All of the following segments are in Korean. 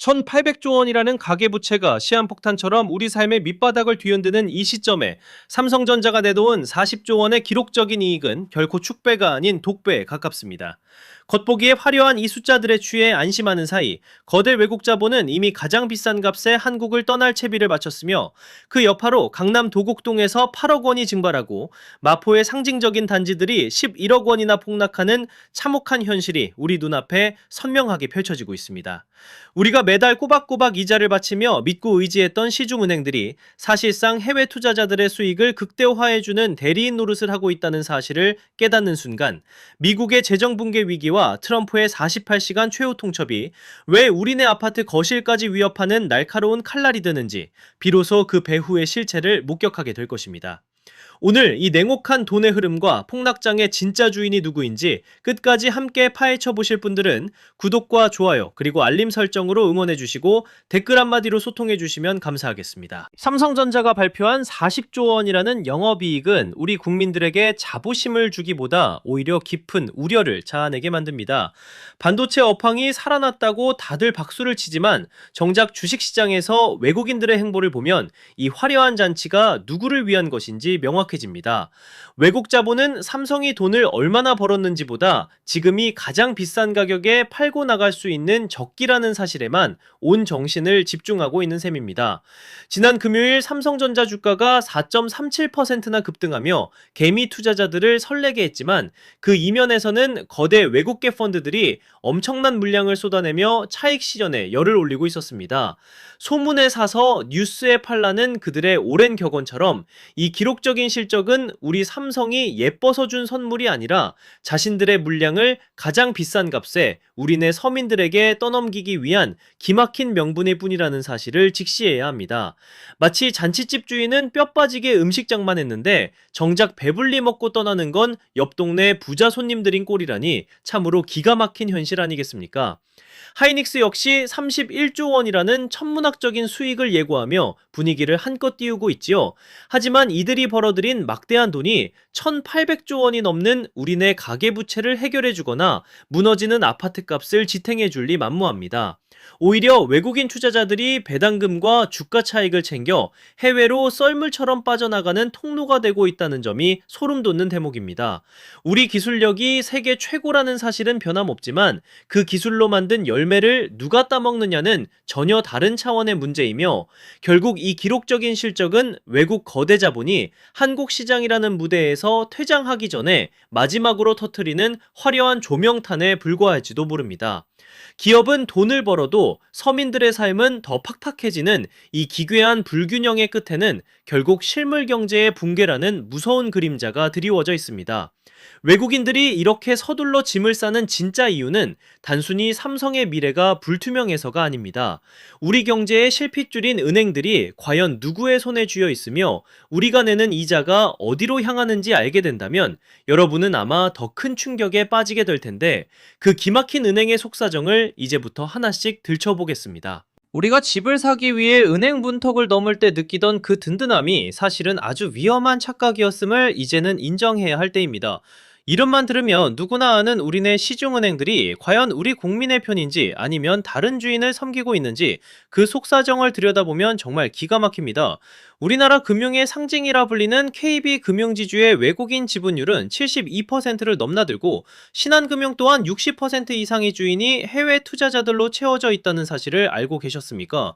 1800조 원이라는 가계부채가 시한폭탄처럼 우리 삶의 밑바닥을 뒤흔드는 이 시점에 삼성전자가 내놓은 40조 원의 기록적인 이익은 결코 축배가 아닌 독배에 가깝습니다. 겉보기에 화려한 이 숫자들에 취해 안심하는 사이 거대 외국 자본은 이미 가장 비싼 값에 한국을 떠날 채비를 마쳤으며 그 여파로 강남 도곡동에서 8억 원이 증발하고 마포의 상징적인 단지들이 11억 원이나 폭락하는 참혹한 현실이 우리 눈앞에 선명하게 펼쳐지고 있습니다. 우리가 매달 꼬박꼬박 이자를 바치며 믿고 의지했던 시중은행들이 사실상 해외 투자자들의 수익을 극대화해주는 대리인 노릇을 하고 있다는 사실을 깨닫는 순간 미국의 재정 붕괴 위기와 트럼프의 48시간 최후 통첩이 왜 우리네 아파트 거실까지 위협하는 날카로운 칼날이 되는지 비로소 그 배후의 실체를 목격하게 될 것입니다. 오늘 이 냉혹한 돈의 흐름과 폭락장의 진짜 주인이 누구인지 끝까지 함께 파헤쳐 보실 분들은 구독과 좋아요 그리고 알림 설정으로 응원해 주시고 댓글 한마디로 소통해 주시면 감사하겠습니다. 삼성전자가 발표한 40조 원이라는 영업이익은 우리 국민들에게 자부심을 주기보다 오히려 깊은 우려를 자아내게 만듭니다. 반도체 업황이 살아났다고 다들 박수를 치지만 정작 주식시장에서 외국인들의 행보를 보면 이 화려한 잔치가 누구를 위한 것인지 명확해집니다. 외국 자본은 삼성이 돈을 얼마나 벌었는지보다 지금이 가장 비싼 가격에 팔고 나갈 수 있는 적기라는 사실에만 온 정신을 집중하고 있는 셈입니다. 지난 금요일 삼성전자 주가가 4.37%나 급등하며 개미 투자자들을 설레게 했지만 그 이면에서는 거대 외국계 펀드들이 엄청난 물량을 쏟아내며 차익 실현에 열을 올리고 있었습니다. 소문에 사서 뉴스에 팔라는 그들의 오랜 격언처럼 이 기록적인 실적은 우리 삼성이 예뻐서 준 선물이 아니라 자신들의 물량을 가장 비싼 값에 우리네 서민들에게 떠넘기기 위한 기막힌 명분일 뿐이라는 사실을 직시해야 합니다. 마치 잔치집 주인은 뼈 빠지게 음식장만 했는데 정작 배불리 먹고 떠나는 건 옆 동네 부자 손님들인 꼴이라니 참으로 기가 막힌 현실 아니겠습니까? 하이닉스 역시 31조 원이라는 천문학적인 수익을 예고하며 분위기를 한껏 띄우고 있지요. 하지만 이들이 벌어들인 막대한 돈이 1800조 원이 넘는 우리네 가계부채를 해결해주거나 무너지는 아파트값을 지탱해줄 리 만무합니다. 오히려 외국인 투자자들이 배당금과 주가 차익을 챙겨 해외로 썰물처럼 빠져나가는 통로가 되고 있다는 점이 소름 돋는 대목입니다. 우리 기술력이 세계 최고라는 사실은 변함없지만 그 기술로 만든 열매를 누가 따먹느냐는 전혀 다른 차원의 문제이며 결국 이 기록적인 실적은 외국 거대 자본이 한국 시장이라는 무대에서 퇴장하기 전에 마지막으로 터뜨리는 화려한 조명탄에 불과할지도 모릅니다. 기업은 돈을 벌어도 서민들의 삶은 더 팍팍해지는 이 기괴한 불균형의 끝에는 결국 실물 경제의 붕괴라는 무서운 그림자가 드리워져 있습니다. 외국인들이 이렇게 서둘러 짐을 싸는 진짜 이유는 단순히 삼성의 미래가 불투명해서가 아닙니다. 우리 경제의 실핏줄인 은행들이 과연 누구의 손에 쥐어 있으며 우리가 내는 이자가 어디로 향하는지 알게 된다면 여러분은 아마 더 큰 충격에 빠지게 될 텐데 그 기막힌 은행의 속사정을 이제부터 하나씩 들춰보겠습니다. 우리가 집을 사기 위해 은행 문턱을 넘을 때 느끼던 그 든든함이 사실은 아주 위험한 착각이었음을 이제는 인정해야 할 때입니다. 이름만 들으면 누구나 아는 우리네 시중은행들이 과연 우리 국민의 편인지 아니면 다른 주인을 섬기고 있는지 그 속사정을 들여다보면 정말 기가 막힙니다. 우리나라 금융의 상징이라 불리는 KB금융지주의 외국인 지분율은 72%를 넘나들고 신한금융 또한 60% 이상의 주인이 해외 투자자들로 채워져 있다는 사실을 알고 계셨습니까?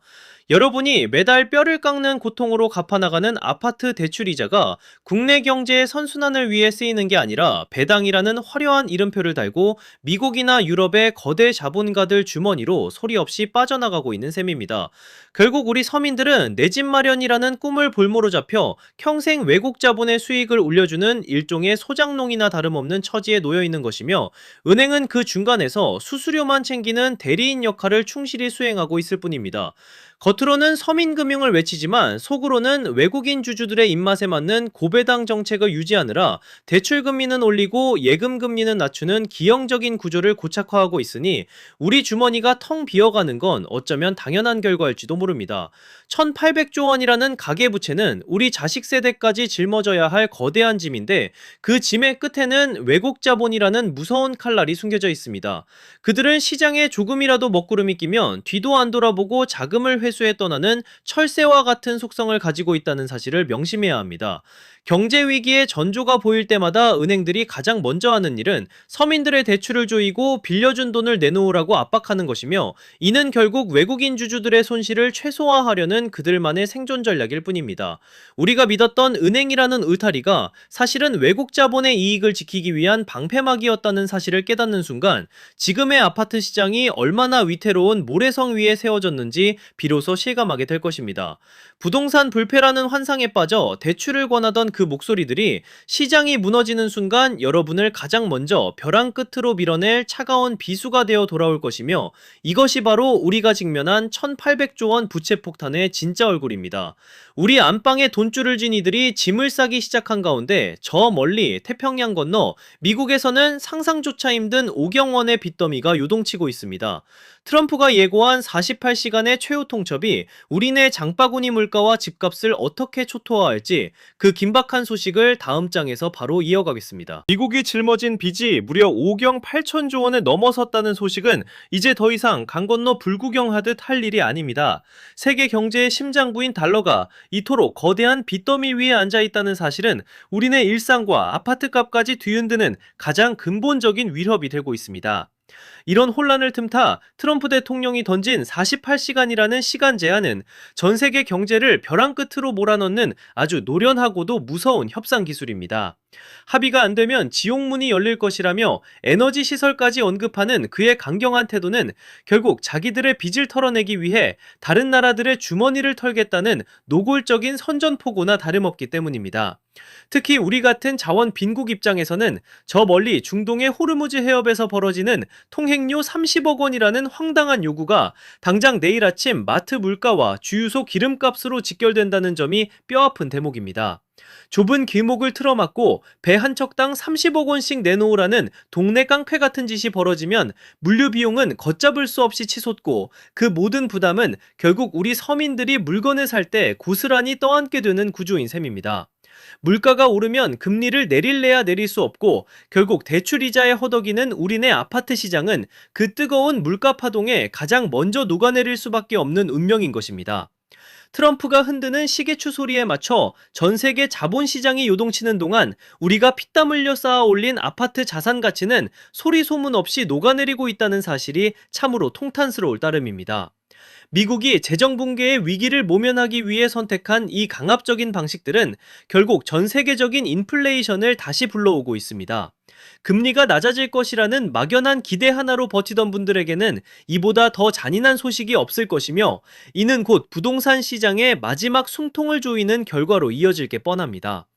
여러분이 매달 뼈를 깎는 고통으로 갚아나가는 아파트 대출이자가 국내 경제의 선순환을 위해 쓰이는 게 아니라 배당이라는 화려한 이름표를 달고 미국이나 유럽의 거대 자본가들 주머니로 소리 없이 빠져나가고 있는 셈입니다. 결국 우리 서민들은 내 집 마련이라는 꿈을 볼모로 잡혀 평생 외국 자본의 수익을 올려주는 일종의 소장농이나 다름없는 처지에 놓여 있는 것이며 은행은 그 중간에서 수수료만 챙기는 대리인 역할을 충실히 수행하고 있을 뿐입니다. 겉으로는 서민금융을 외치지만 속으로는 외국인 주주들의 입맛에 맞는 고배당 정책을 유지하느라 대출 금리는 올리고 올리고 예금 금리는 낮추는 기형적인 구조를 고착화하고 있으니 우리 주머니가 텅 비어가는 건 어쩌면 당연한 결과일지도 모릅니다. 1800조 원이라는 가계부채는 우리 자식 세대까지 짊어져야 할 거대한 짐인데 그 짐의 끝에는 외국 자본이라는 무서운 칼날이 숨겨져 있습니다. 그들은 시장에 조금이라도 먹구름이 끼면 뒤도 안 돌아보고 자금을 회수해 떠나는 철새와 같은 속성을 가지고 있다는 사실을 명심해야 합니다. 경제 위기에 전조가 보일 때마다 은행들이 가장 먼저 하는 일은 서민들의 대출을 조이고 빌려준 돈을 내놓으라고 압박하는 것이며, 이는 결국 외국인 주주들의 손실을 최소화하려는 그들만의 생존 전략일 뿐입니다. 우리가 믿었던 은행이라는 울타리가 사실은 외국 자본의 이익을 지키기 위한 방패막이었다는 사실을 깨닫는 순간 지금의 아파트 시장이 얼마나 위태로운 모래성 위에 세워졌는지 비로소 실감하게 될 것입니다. 부동산 불패라는 환상에 빠져 대출을 권하던 그 목소리들이 시장이 무너지는 순간 여러분을 가장 먼저 벼랑 끝으로 밀어낼 차가운 비수가 되어 돌아올 것이며, 이것이 바로 우리가 직면한 1800조 원 부채 폭탄의 진짜 얼굴입니다. 우리 안방에 돈줄을 쥔 이들이 짐을 싸기 시작한 가운데 저 멀리 태평양 건너 미국에서는 상상조차 힘든 5경 원의 빚더미가 요동치고 있습니다. 트럼프가 예고한 48시간의 최후 통첩이 우리네 장바구니 물가와 집값을 어떻게 초토화할지 그 긴박한 소식을 다음 장에서 바로 이어가겠습니다. 미국이 짊어진 빚이 무려 5경 8천조 원을 넘어섰다는 소식은 이제 더 이상 강 건너 불구경하듯 할 일이 아닙니다. 세계 경제의 심장부인 달러가 이토록 거대한 빚더미 위에 앉아있다는 사실은 우리네 일상과 아파트값까지 뒤흔드는 가장 근본적인 위협이 되고 있습니다. 이런 혼란을 틈타 트럼프 대통령이 던진 48시간이라는 시간 제한은 전 세계 경제를 벼랑 끝으로 몰아넣는 아주 노련하고도 무서운 협상 기술입니다. 합의가 안 되면 지옥문이 열릴 것이라며 에너지 시설까지 언급하는 그의 강경한 태도는 결국 자기들의 빚을 털어내기 위해 다른 나라들의 주머니를 털겠다는 노골적인 선전포고나 다름없기 때문입니다. 특히 우리 같은 자원 빈국 입장에서는 저 멀리 중동의 호르무즈 해협에서 벌어지는 통행료 30억 원이라는 황당한 요구가 당장 내일 아침 마트 물가와 주유소 기름값으로 직결된다는 점이 뼈아픈 대목입니다. 좁은 길목을 틀어막고 배 한 척당 30억 원씩 내놓으라는 동네 깡패 같은 짓이 벌어지면 물류 비용은 걷잡을 수 없이 치솟고 그 모든 부담은 결국 우리 서민들이 물건을 살 때 고스란히 떠안게 되는 구조인 셈입니다. 물가가 오르면 금리를 내릴래야 내릴 수 없고 결국 대출이자에 허덕이는 우리네 아파트 시장은 그 뜨거운 물가 파동에 가장 먼저 녹아내릴 수밖에 없는 운명인 것입니다. 트럼프가 흔드는 시계추 소리에 맞춰 전 세계 자본시장이 요동치는 동안 우리가 피땀 흘려 쌓아 올린 아파트 자산 가치는 소리 소문 없이 녹아내리고 있다는 사실이 참으로 통탄스러울 따름입니다. 미국이 재정 붕괴의 위기를 모면하기 위해 선택한 이 강압적인 방식들은 결국 전 세계적인 인플레이션을 다시 불러오고 있습니다. 금리가 낮아질 것이라는 막연한 기대 하나로 버티던 분들에게는 이보다 더 잔인한 소식이 없을 것이며, 이는 곧 부동산 시장의 마지막 숨통을 조이는 결과로 이어질 게 뻔합니다.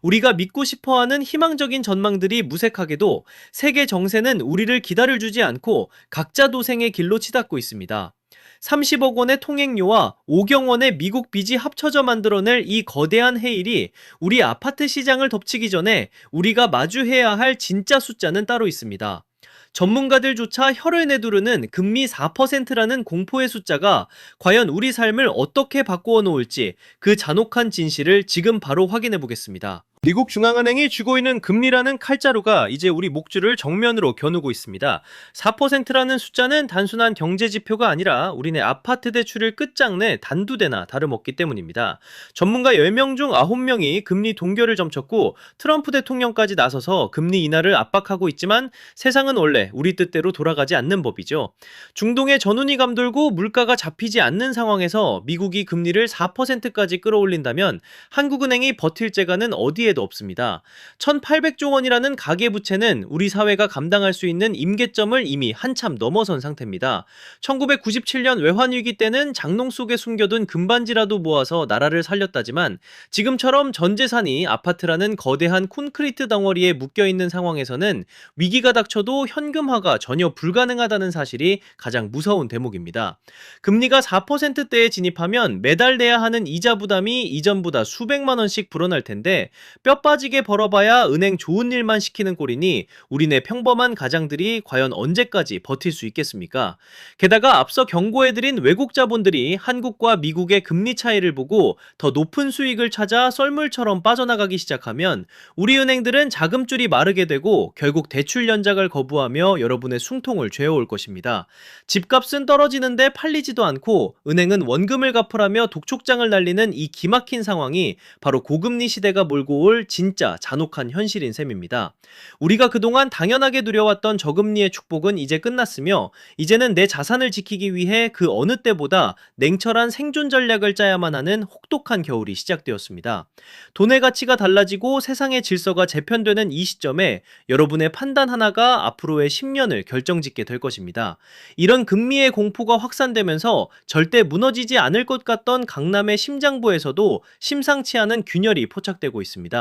우리가 믿고 싶어하는 희망적인 전망들이 무색하게도 세계 정세는 우리를 기다려주지 않고 각자 도생의 길로 치닫고 있습니다. 30억 원의 통행료와 5경 원의 미국 빚이 합쳐져 만들어낼 이 거대한 해일이 우리 아파트 시장을 덮치기 전에 우리가 마주해야 할 진짜 숫자는 따로 있습니다. 전문가들조차 혀를 내두르는 금리 4%라는 공포의 숫자가 과연 우리 삶을 어떻게 바꾸어 놓을지 그 잔혹한 진실을 지금 바로 확인해 보겠습니다. 미국 중앙은행이 쥐고 있는 금리라는 칼자루가 이제 우리 목줄을 정면으로 겨누고 있습니다. 4%라는 숫자는 단순한 경제 지표가 아니라 우리네 아파트 대출을 끝장내 단두대나 다름없기 때문입니다. 전문가 10명 중 9명이 금리 동결을 점쳤고 트럼프 대통령까지 나서서 금리 인하를 압박하고 있지만 세상은 원래 우리 뜻대로 돌아가지 않는 법이죠. 중동에 전운이 감돌고 물가가 잡히지 않는 상황에서 미국이 금리를 4%까지 끌어올린다면 한국은행이 버틸 재간은 어디에도 없습니다. 1800조 원이라는 가계부채는 우리 사회가 감당할 수 있는 임계점을 이미 한참 넘어선 상태입니다. 1997년 외환위기 때는 장롱 속에 숨겨둔 금반지라도 모아서 나라를 살렸다지만 지금처럼 전 재산이 아파트라는 거대한 콘크리트 덩어리에 묶여있는 상황에서는 위기가 닥쳐도 현금화가 전혀 불가능하다는 사실이 가장 무서운 대목입니다. 금리가 4%대에 진입하면 매달 내야 하는 이자 부담이 이전보다 수백만 원씩 불어날 텐데 뼈 빠지게 벌어봐야 은행 좋은 일만 시키는 꼴이니 우리네 평범한 가장들이 과연 언제까지 버틸 수 있겠습니까? 게다가 앞서 경고해드린 외국 자본들이 한국과 미국의 금리 차이를 보고 더 높은 수익을 찾아 썰물처럼 빠져나가기 시작하면 우리 은행들은 자금줄이 마르게 되고 결국 대출 연장을 거부하며 여러분의 숨통을 죄어올 것입니다. 집값은 떨어지는데 팔리지도 않고 은행은 원금을 갚으라며 독촉장을 날리는 이 기막힌 상황이 바로 고금리 시대가 몰고 올 진짜 잔혹한 현실인 셈입니다. 우리가 그동안 당연하게 누려왔던 저금리의 축복은 이제 끝났으며 이제는 내 자산을 지키기 위해 그 어느 때보다 냉철한 생존 전략을 짜야만 하는 혹독한 겨울이 시작되었습니다. 돈의 가치가 달라지고 세상의 질서가 재편되는 이 시점에 여러분의 판단 하나가 앞으로의 10년을 결정짓게 될 것입니다. 이런 금리의 공포가 확산되면서 절대 무너지지 않을 것 같던 강남의 심장부에서도 심상치 않은 균열이 포착되고 있습니다.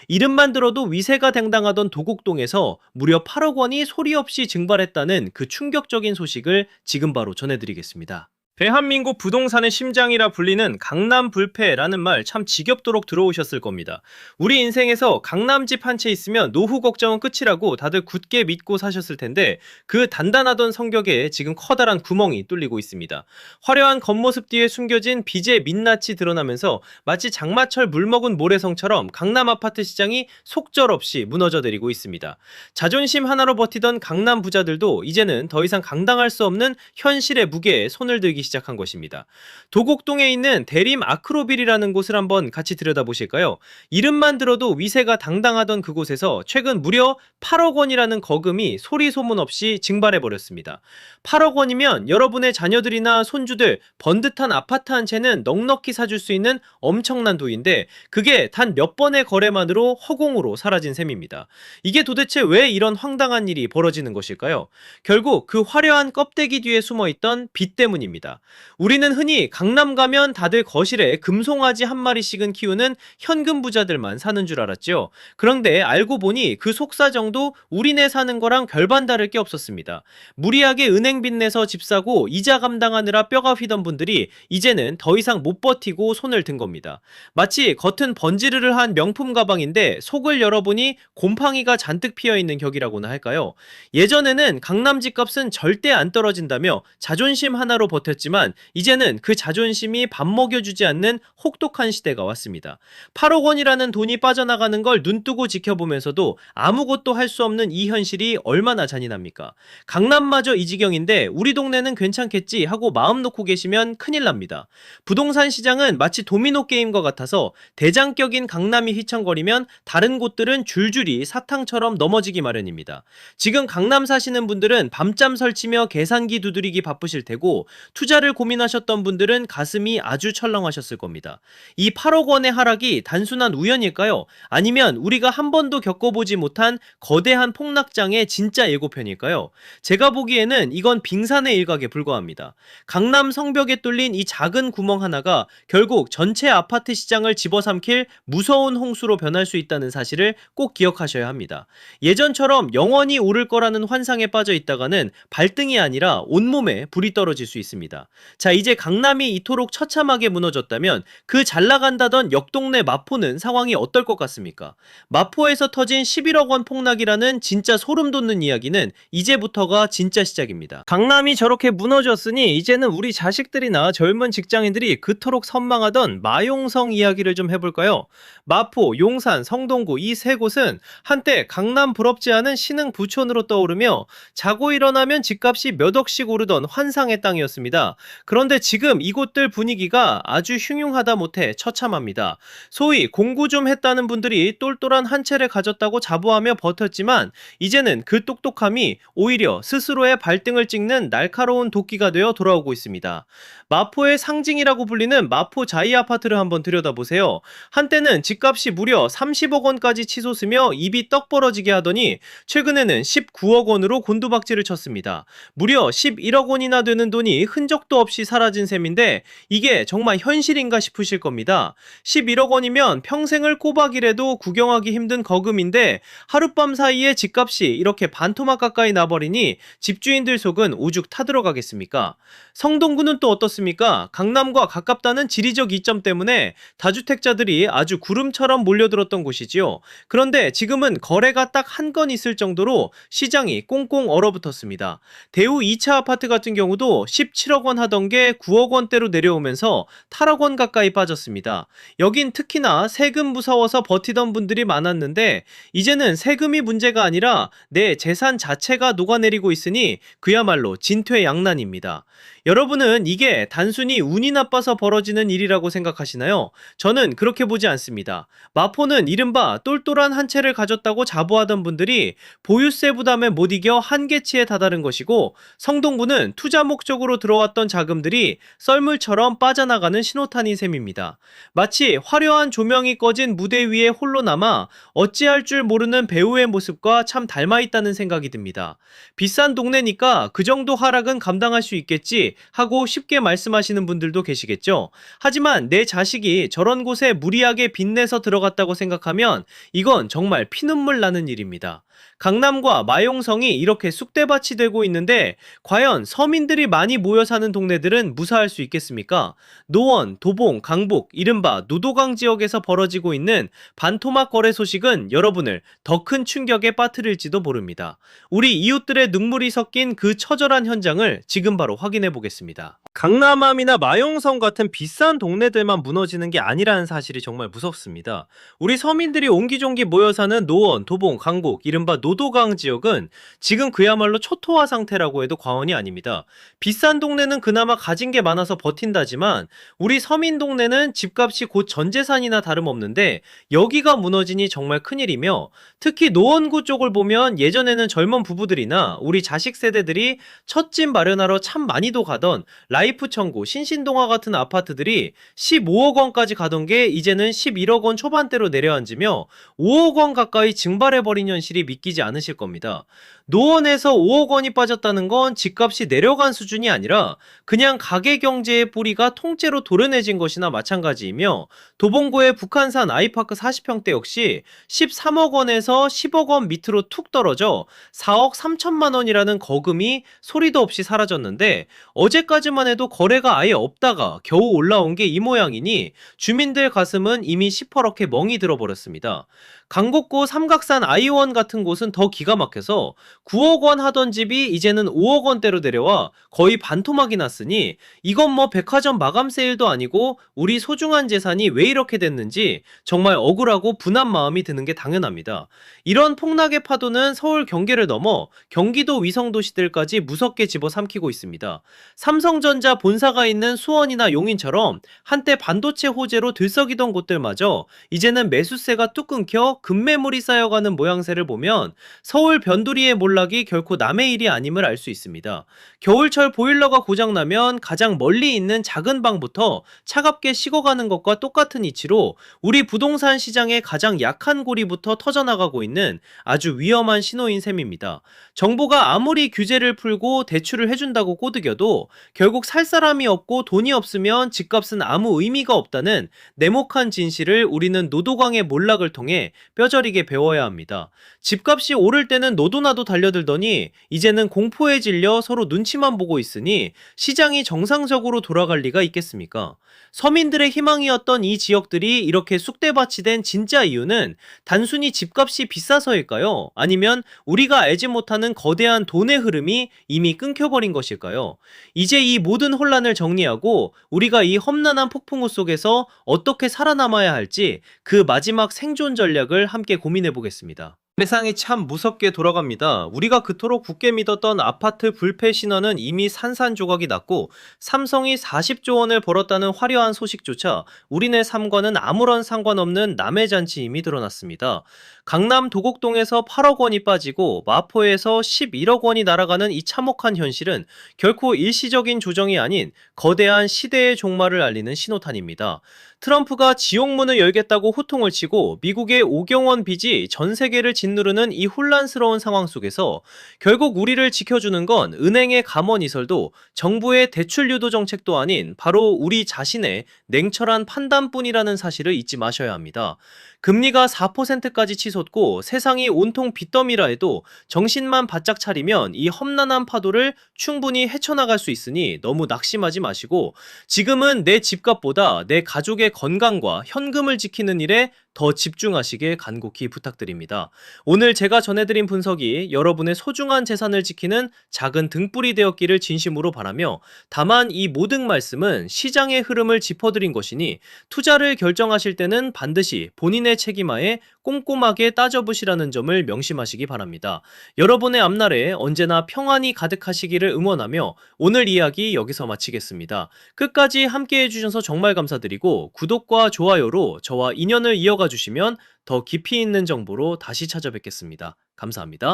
이름만 들어도 위세가 당당하던 도곡동에서 무려 8억 원이 소리 없이 증발했다는 그 충격적인 소식을 지금 바로 전해드리겠습니다. 대한민국 부동산의 심장이라 불리는 강남 불패라는 말 참 지겹도록 들어오셨을 겁니다. 우리 인생에서 강남집 한 채 있으면 노후 걱정은 끝이라고 다들 굳게 믿고 사셨을 텐데 그 단단하던 성격에 지금 커다란 구멍이 뚫리고 있습니다. 화려한 겉모습 뒤에 숨겨진 빚의 민낯이 드러나면서 마치 장마철 물먹은 모래성처럼 강남 아파트 시장이 속절없이 무너져내리고 있습니다. 자존심 하나로 버티던 강남 부자들도 이제는 더 이상 감당할 수 없는 현실의 무게에 손을 들기 시작한 것입니다. 도곡동에 있는 대림 아크로빌이라는 곳을 한번 같이 들여다보실까요? 이름만 들어도 위세가 당당하던 그곳에서 최근 무려 8억 원이라는 거금이 소리 소문 없이 증발해버렸습니다. 8억 원이면 여러분의 자녀들이나 손주들 번듯한 아파트 한 채는 넉넉히 사줄 수 있는 엄청난 돈인데 그게 단 몇 번의 거래만으로 허공으로 사라진 셈입니다. 이게 도대체 왜 이런 황당한 일이 벌어지는 것일까요? 결국 그 화려한 껍데기 뒤에 숨어있던 빚 때문입니다. 우리는 흔히 강남 가면 다들 거실에 금송아지 한 마리씩은 키우는 현금 부자들만 사는 줄 알았죠. 그런데 알고 보니 그 속사정도 우리네 사는 거랑 별반 다를 게 없었습니다. 무리하게 은행 빚 내서 집 사고 이자 감당하느라 뼈가 휘던 분들이 이제는 더 이상 못 버티고 손을 든 겁니다. 마치 겉은 번지르르한 명품 가방인데 속을 열어보니 곰팡이가 잔뜩 피어있는 격이라고나 할까요? 예전에는 강남 집값은 절대 안 떨어진다며 자존심 하나로 버텼지만 이제는 그 자존심이 밥 먹여주지 않는 혹독한 시대가 왔습니다. 8억 원이라는 돈이 빠져나가는 걸 눈뜨고 지켜보면서도 아무것도 할 수 없는 이 현실이 얼마나 잔인합니까? 강남마저 이 지경인데 우리 동네는 괜찮겠지 하고 마음 놓고 계시면 큰일 납니다. 부동산 시장은 마치 도미노 게임과 같아서 대장격인 강남이 휘청거리면 다른 곳들은 줄줄이 사탕처럼 넘어지기 마련입니다. 지금 강남 사시는 분들은 밤잠 설치며 계산기 두드리기 바쁘실 테고 투자를 고민하셨던 분들은 가슴이 아주 철렁하셨을 겁니다. 이 8억 원의 하락이 단순한 우연일까요? 아니면 우리가 한 번도 겪어보지 못한 거대한 폭락장의 진짜 예고편일까요? 제가 보기에는 이건 빙산의 일각에 불과합니다. 강남 성벽에 뚫린 이 작은 구멍 하나가 결국 전체 아파트 시장을 집어삼킬 무서운 홍수로 변할 수 있다는 사실을 꼭 기억하셔야 합니다. 예전처럼 영원히 오를 거라는 환상에 빠져 있다가는 발등이 아니라 온몸에 불이 떨어질 수 있습니다. 자, 이제 강남이 이토록 처참하게 무너졌다면 그 잘나간다던 옆동네 마포는 상황이 어떨 것 같습니까? 마포에서 터진 11억 원 폭락이라는 진짜 소름 돋는 이야기는 이제부터가 진짜 시작입니다. 강남이 저렇게 무너졌으니 이제는 우리 자식들이나 젊은 직장인들이 그토록 선망하던 마용성 이야기를 좀 해볼까요? 마포, 용산, 성동구 이 세 곳은 한때 강남 부럽지 않은 신흥 부촌으로 떠오르며 자고 일어나면 집값이 몇 억씩 오르던 환상의 땅이었습니다. 그런데 지금 이곳들 분위기가 아주 흉흉하다 못해 처참합니다. 소위 공부 좀 했다는 분들이 똘똘한 한 채를 가졌다고 자부하며 버텼지만 이제는 그 똑똑함이 오히려 스스로의 발등을 찍는 날카로운 도끼가 되어 돌아오고 있습니다. 마포의 상징이라고 불리는 마포 자이 아파트를 한번 들여다보세요. 한때는 집값이 무려 30억 원까지 치솟으며 입이 떡 벌어지게 하더니 최근에는 19억 원으로 곤두박질을 쳤습니다. 무려 11억 원이나 되는 돈이 흔적 흔적도 없이 사라진 셈인데 이게 정말 현실인가 싶으실 겁니다. 11억 원이면 평생을 꼬박 일해도 구경하기 힘든 거금인데 하룻밤 사이에 집값이 이렇게 반토막 가까이 나버리니 집주인들 속은 오죽 타들어가겠습니까? 성동구는 또 어떻습니까? 강남과 가깝다는 지리적 이점 때문에 다주택자들이 아주 구름처럼 몰려들었던 곳이지요. 그런데 지금은 거래가 딱 한 건 있을 정도로 시장이 꽁꽁 얼어붙었습니다. 대우 2차 아파트 같은 경우도 17억 원 하던 게 9억 원대로 내려오면서 8억 원 가까이 빠졌습니다. 여긴 특히나 세금 무서워서 버티던 분들이 많았는데 이제는 세금이 문제가 아니라 내 재산 자체가 녹아내리고 있으니 그야말로 진퇴양난입니다. 여러분은 이게 단순히 운이 나빠서 벌어지는 일이라고 생각하시나요? 저는 그렇게 보지 않습니다. 마포는 이른바 똘똘한 한 채를 가졌다고 자부하던 분들이 보유세 부담에 못 이겨 한계치에 다다른 것이고, 성동구는 투자 목적으로 들어왔던 자금들이 썰물처럼 빠져나가는 신호탄인 셈입니다. 마치 화려한 조명이 꺼진 무대 위에 홀로 남아 어찌할 줄 모르는 배우의 모습과 참 닮아있다는 생각이 듭니다. 비싼 동네니까 그 정도 하락은 감당할 수 있겠지 하고 쉽게 말씀하시는 분들도 계시겠죠. 하지만 내 자식이 저런 곳에 무리하게 빚내서 들어갔다고 생각하면 이건 정말 피눈물 나는 일입니다. 강남과 마용성이 이렇게 쑥대밭이 되고 있는데 과연 서민들이 많이 모여 사는 동네들은 무사할 수 있겠습니까? 노원, 도봉, 강북, 이른바 노도강 지역에서 벌어지고 있는 반토막 거래 소식은 여러분을 더 큰 충격에 빠뜨릴지도 모릅니다. 우리 이웃들의 눈물이 섞인 그 처절한 현장을 지금 바로 확인해 보겠습니다. 강남함이나 마용성 같은 비싼 동네들만 무너지는 게 아니라는 사실이 정말 무섭습니다. 우리 서민들이 옹기종기 모여 사는 노원, 도봉, 강북, 이른바 노도강 지역은 지금 그야말로 초토화 상태라고 해도 과언이 아닙니다. 비싼 동네는 그나마 가진 게 많아서 버틴다지만 우리 서민 동네는 집값이 곧 전재산이나 다름없는데 여기가 무너지니 정말 큰일이며, 특히 노원구 쪽을 보면 예전에는 젊은 부부들이나 우리 자식 세대들이 첫 집 마련하러 참 많이도 가던 라이프 청구, 신신동화 같은 아파트들이 15억 원까지 가던 게 이제는 11억 원 초반대로 내려앉으며 5억 원 가까이 증발해버린 현실이 믿기지 않으실 겁니다. 노원에서 5억 원이 빠졌다는 건 집값이 내려간 수준이 아니라 그냥 가계 경제의 뿌리가 통째로 도려내진 것이나 마찬가지이며, 도봉구의 북한산 아이파크 40평대 역시 13억 원에서 10억 원 밑으로 툭 떨어져 4억 3천만 원이라는 거금이 소리도 없이 사라졌는데, 어제까지만 해도 거래가 아예 없다가 겨우 올라온 게 이 모양이니 주민들 가슴은 이미 시퍼렇게 멍이 들어버렸습니다. 강북구 삼각산 아이원 같은 곳은 더 기가 막혀서 9억 원 하던 집이 이제는 5억 원대로 내려와 거의 반토막이 났으니 이건 뭐 백화점 마감 세일도 아니고 우리 소중한 재산이 왜 이렇게 됐는지 정말 억울하고 분한 마음이 드는 게 당연합니다. 이런 폭락의 파도는 서울 경계를 넘어 경기도 위성도시들까지 무섭게 집어삼키고 있습니다. 삼성전자 본사가 있는 수원이나 용인처럼 한때 반도체 호재로 들썩이던 곳들마저 이제는 매수세가 뚝 끊겨 급매물이 쌓여가는 모양새를 보면 서울 변두리의 몰락이 결코 남의 일이 아님을 알 수 있습니다. 겨울철 보일러가 고장나면 가장 멀리 있는 작은 방부터 차갑게 식어가는 것과 똑같은 이치로 우리 부동산 시장의 가장 약한 고리부터 터져나가고 있는 아주 위험한 신호인 셈입니다. 정부가 아무리 규제를 풀고 대출을 해준다고 꼬드겨도 결국 살 사람이 없고 돈이 없으면 집값은 아무 의미가 없다는 냉혹한 진실을 우리는 노도강의 몰락을 통해 뼈저리게 배워야 합니다. 집값이 오를 때는 노도나도 달려들더니 이제는 공포에 질려 서로 눈치만 보고 있으니 시장이 정상적으로 돌아갈 리가 있겠습니까? 서민들의 희망이었던 이 지역들이 이렇게 쑥대밭이 된 진짜 이유는 단순히 집값이 비싸서일까요? 아니면 우리가 알지 못하는 거대한 돈의 흐름이 이미 끊겨버린 것일까요? 이제 이 모든 혼란을 정리하고 우리가 이 험난한 폭풍우 속에서 어떻게 살아남아야 할지 그 마지막 생존 전략을 함께 고민해 보겠습니다. 세상이 참 무섭게 돌아갑니다. 우리가 그토록 굳게 믿었던 아파트 불패 신화는 이미 산산조각이 났고, 삼성이 40조 원을 벌었다는 화려한 소식조차 우리네 삶과는 아무런 상관없는 남의 잔치임이 드러났습니다. 강남 도곡동에서 8억 원이 빠지고 마포에서 11억 원이 날아가는 이 참혹한 현실은 결코 일시적인 조정이 아닌 거대한 시대의 종말을 알리는 신호탄입니다. 트럼프가 지옥문을 열겠다고 호통을 치고 미국의 오경원 빚이 전 세계를 짓누르는 이 혼란스러운 상황 속에서 결국 우리를 지켜주는 건 은행의 감원이설도 정부의 대출 유도 정책도 아닌 바로 우리 자신의 냉철한 판단뿐이라는 사실을 잊지 마셔야 합니다. 금리가 4%까지 치솟고 세상이 온통 빚더미라 해도 정신만 바짝 차리면 이 험난한 파도를 충분히 헤쳐나갈 수 있으니 너무 낙심하지 마시고 지금은 내 집값보다 내 가족의 건강과 현금을 지키는 일에 더 집중하시길 간곡히 부탁드립니다. 오늘 제가 전해드린 분석이 여러분의 소중한 재산을 지키는 작은 등불이 되었기를 진심으로 바라며 다만 이 모든 말씀은 시장의 흐름을 짚어드린 것이니 투자를 결정하실 때는 반드시 본인의 책임하에 꼼꼼하게 따져보시라는 점을 명심하시기 바랍니다. 여러분의 앞날에 언제나 평안이 가득하시기를 응원하며 오늘 이야기 여기서 마치겠습니다. 끝까지 함께 해주셔서 정말 감사드리고 구독과 좋아요로 저와 인연을 이어가 주시면 더 깊이 있는 정보로 다시 찾아뵙겠습니다. 감사합니다.